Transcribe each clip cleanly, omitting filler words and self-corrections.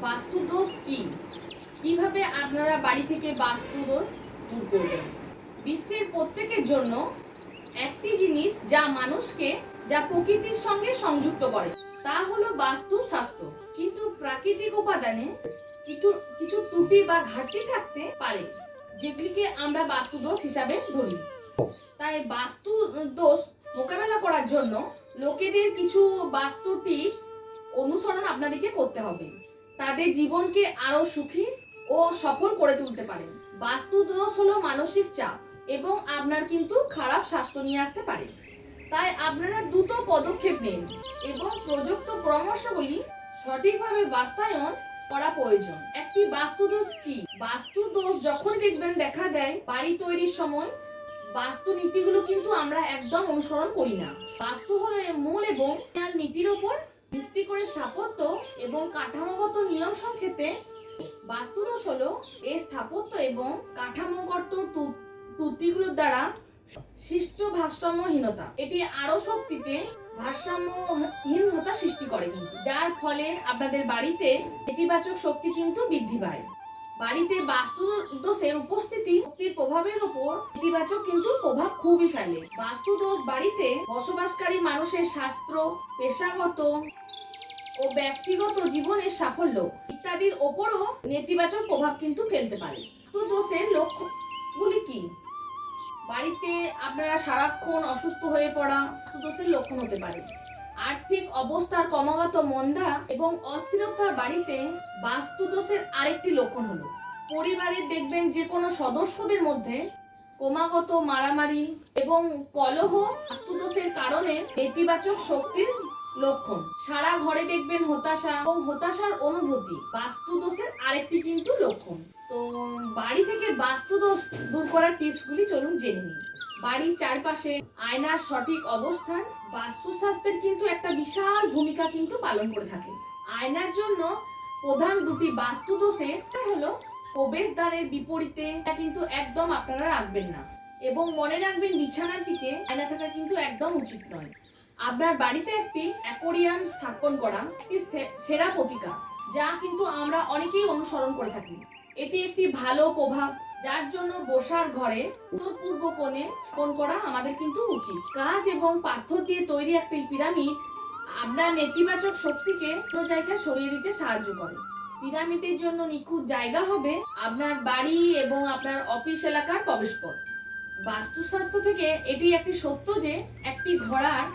বাস্তু দোষ কি, কিভাবে আপনারা বাড়ি থেকে বাস্তু দোষ দূর করবেন? বিশ্বের প্রত্যেকের জন্য একটি জিনিস যা মানুষকে যা প্রকৃতির সঙ্গে সংযুক্ত করে তা হলো বাস্তু শাস্ত্র। কিন্তু প্রাকৃতিক উপাদানে কিছু কিছু ত্রুটি বা ঘাটতি থাকতে পারে, যেগুলিকে আমরা বাস্তু দোষ হিসাবে ধরি। তাই বাস্তু দোষ মোকাবেলা করার জন্য লোকেদের কিছু বাস্তু টিপস অনুসরণ আপনাদেরকে করতে হবে। তাদের জীবনকে আরো সুখী ও সফল করে তুলতে পারে। বাস্তু দোষ হলো মানসিক চাপ এবং আপনার কিন্তু খারাপ স্বাস্থ্য নিয়ে আসতে পারে। তাই আপনারা দ্রুত পদক্ষেপ নিন এবং প্রযুক্ত পরামর্শগুলি সঠিকভাবে বাস্তবায়ন করা প্রয়োজন। একটি বাস্তু দোষ কি? বাস্তু দোষ যখন দেখবেন দেখা দেয় বাড়ি তৈরির সময়, বাস্তু নীতিগুলো কিন্তু আমরা একদম অনুসরণ করি না। বাস্তু হলো মূল এবং নীতির উপর ভিত্তি করে স্থাপত্য এবং কাঠামোগত নিয়ম সংক্ষেপে বাস্তু দোষ হলো এই স্থাপত্য এবং কাঠামোগত ত্রুটিগুলোর দ্বারা সৃষ্ট ভারসাম্যহীনতা। এটি আরো শক্তিতে ভারসাম্যহীনতা সৃষ্টি করে, কিন্তু যার ফলে আপনাদের বাড়িতে নেতিবাচক শক্তি কিন্তু বৃদ্ধি পায়। বাড়িতে বাস্তু দোষের উপস্থিতি শক্তির প্রভাবের উপর নেতিবাচক কিন্তু প্রভাব খুবই ফেলে। বাস্তু দোষ বাড়িতে বসবাসকারী মানুষের স্বাস্থ্য, পেশাগত ও ব্যক্তিগত জীবনের সাফল্য ইত্যাদির ওপরও নেতিবাচক প্রভাব কিন্তু ফেলতে পারে। বাস্তু দোষের লক্ষণগুলি কি? বাড়িতে আপনারা সারাক্ষণ অসুস্থ হয়ে পড়া বাস্তু দোষের লক্ষণ হতে পারে। আর্থিক অবস্থার ক্রমাগত মন্দা এবং অস্থিরতা বাড়িতে বাস্তু দোষের আরেকটি লক্ষণ হলো পরিবারের দেখবেন যে কোনো সদস্যদের মধ্যে ক্রমাগত মারামারি এবং কলহ বাস্তু দোষের কারণে নেতিবাচক শক্তির লক্ষণ। সারা ঘরে দেখবেন হতাশা এবং হতাশার অনুভূতি বাস্তু দোষের আরেকটি কিন্তু লক্ষণ। তো বাড়ি থেকে বাস্তু দোষ দূর করার টিপসগুলি চলুন জেনে নিই। বাড়ির চারপাশে আয়নার সঠিক অবস্থান বাস্তুশাস্ত্রের কিন্তু একটা বিশাল ভূমিকা কিন্তু পালন করে থাকে। আয়নার জন্য প্রধান দুটি বাস্তু দোষে হলো প্রবেশদ্বারের বিপরীতে কিন্তু একদম আপনারা রাখবেন না, এবং মনে রাখবেন বিছানার দিকে আয়না থাকা কিন্তু একদম উচিত নয়। আপনার বাড়িতে একটি অ্যাকোয়ারিয়াম স্থাপন করা একটি সেরা প্রতিকার, যা কিন্তু আমরা অনেকেই অনুসরণ করে থাকি। এটি একটি ভালো প্রভাব, যার জন্য বসার ঘরে উত্তর পূর্ব কোণে স্থাপন করা আমাদের কিন্তু উচিত। কাঁচ এবং পাথর দিয়ে তৈরি একটি পিরামিড আপনার নেতিবাচক শক্তিকে কোনো জায়গায় সরিয়ে দিতে সাহায্য করে। পিরামিডের জন্য নিখুঁত জায়গা হবে আপনার বাড়ি এবং আপনার অফিস এলাকার প্রবেশপথ। বাস্তুশাস্ত্র থেকে এটি একটি সত্য যে একটি ঘোড়ার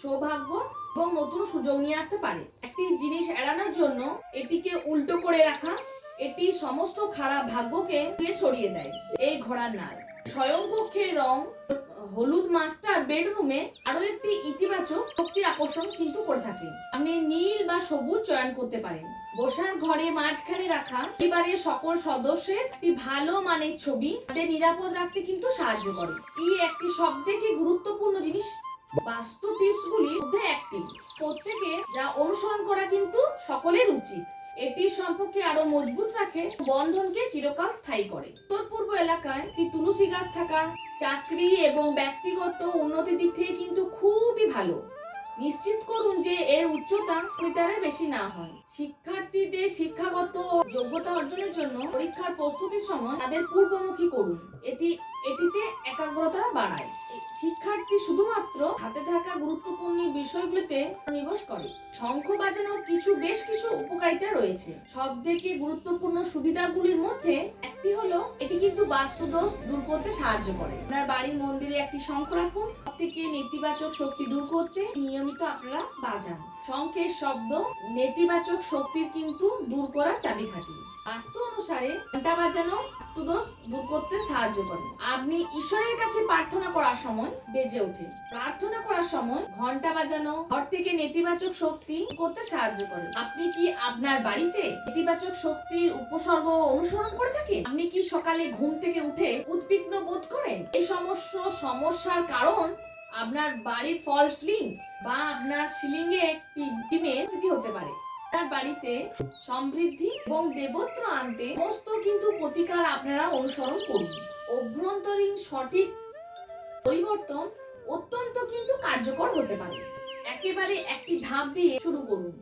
সৌভাগ্য এবং নতুন সুযোগ নিয়ে আসতে পারে। একটি জিনিস এড়ানোর জন্য এটিকে উল্টো করে রাখা এটি সমস্ত খারাপ ভাগ্যকে সরিয়ে দেয়। এই ঘোড়ার নাল স্বয়ংকক্ষের রং হলুদ মাস্টার বেডরুমে আরো একটি ইতিবাচক শক্তি আকর্ষণ কিন্তু করে থাকে। আপনি নীল বা সবুজ চয়ন করতে পারেন। বসার ঘরে মাঝখানে রাখা পরিবারের সকল সদস্যের একটি ভালো মানের ছবি তাদের নিরাপদ রাখতে কিন্তু সাহায্য করে। এই একটি সবথেকে গুরুত্বপূর্ণ জিনিস বাস্তু টিপস গুলির মধ্যে একটি, প্রত্যেকে যা অনুসরণ করা কিন্তু সকলের উচিত। এটি সম্পর্কে আরো মজবুত রাখে, বন্ধনকে চিরকাল স্থায়ী করে। উত্তর পূর্ব এলাকায় একটি তুলসী গাছ থাকা চাকরি এবং ব্যক্তিগত উন্নতির দিক থেকে কিন্তু খুবই ভালো। নিশ্চিত করুন যে এর উচ্চতা মিটারের বেশি না হয়। শিক্ষার্থীদের শিক্ষাগত যোগ্যতা অর্জনের জন্য পরীক্ষার প্রস্তুতির সময় তাদের পূর্বমুখী করুন। এটিতে একাগ্রতা বাড়ায়। শিক্ষার্থী শুধুমাত্র হাতে থাকা গুরুত্বপূর্ণ বিষয়গুলিতে নিবেশ করে। শঙ্খ বাজানোর বেশ কিছু উপকারিতা রয়েছে। সব থেকে গুরুত্বপূর্ণ সুবিধাগুলির মধ্যে একটি হলো এটি কিন্তু বাস্তু দোষ দূর করতে সাহায্য করে। আপনার বাড়ির মন্দিরে একটি শঙ্খ রাখুন। সব থেকে নেতিবাচক শক্তি দূর করতে নিয়মিত আপনারা বাজান। শঙ্খের শব্দ নেতিবাচক শক্তির কিন্তু দূর করার চাবিকাঠি। বাস্তু অনুসারে ঘন্টা বাজানো বাস্তু দোষ দূর করতে সাহায্য করে। আপনি ঈশ্বরের কাছে প্রার্থনা করার সময় বেজে ওঠে। প্রার্থনা করার সময় ঘন্টা বাজানো ঘর থেকে নেতিবাচক শক্তি করতে সাহায্য করে। আপনি কি আপনার বাড়িতে নেতিবাচক শক্তির উপসর্গ অনুসরণ করে থাকেন? আপনি কি সকালে ঘুম থেকে উঠে উদ্বিগ্ন বোধ করেন? এই সমস্যার কারণ আপনার বাড়ির ফলস সিলিং বা আপনার সিলিং এ একটি ডিমের স্থিতি হতে পারে। আপনার বাড়িতে সমৃদ্ধি এবং দেবত্ব আনতে সমস্ত কিন্তু প্রতিকার আপনারা অনুসরণ করুন। অভ্যন্তরীণ সঠিক পরিবর্তন অত্যন্ত কিন্তু কার্যকর হতে পারে। একেবারে একটি ধাপ দিয়ে শুরু করুন।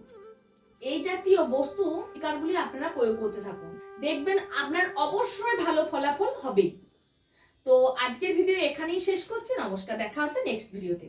এই জাতীয় বস্তু প্রতিকারগুলি আপনারা প্রয়োগ করতে থাকুন, দেখবেন আপনার অবশ্যই ভালো ফলাফল হবে। তো আজকের ভিডিও এখানেই শেষ করছি। নমস্কার, দেখা হচ্ছে নেক্সট ভিডিওতে।